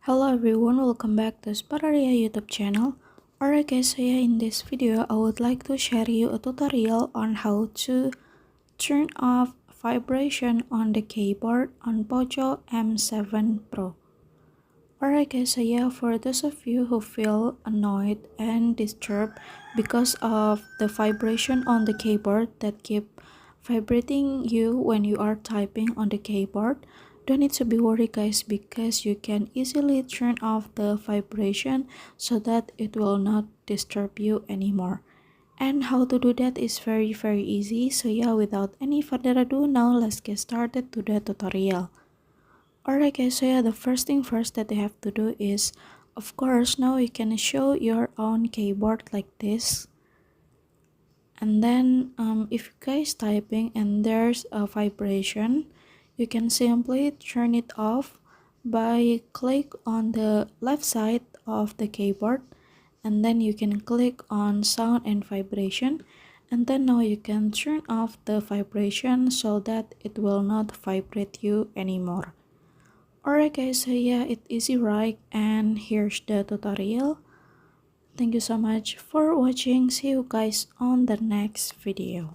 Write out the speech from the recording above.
Hello everyone, welcome back to Spararia YouTube channel. Alright guys, so yeah, in this video I would like to share you a tutorial on how to turn off vibration on the keyboard on Poco M7 Pro. Alright guys, so yeah, for those of you who feel annoyed and disturbed because of the vibration on the keyboard that keep vibrating you when you are typing on the keyboard, don't need to be worried guys, because you can easily turn off the vibration so that it will not disturb you anymore. And how to do that is very easy. So yeah, without any further ado, now let's get started to the tutorial. Alright guys, so yeah, the first thing first that you have to do is, of course, now you can show your own keyboard like this. And then if you guys typing and there's a vibration, you can simply turn it off by click on the left side of the keyboard, and then you can click on sound and vibration, and then now you can turn off the vibration so that it will not vibrate you anymore. Alright guys, so yeah, it's easy, right? And here's the tutorial. Thank you so much for watching. See you guys on the next video.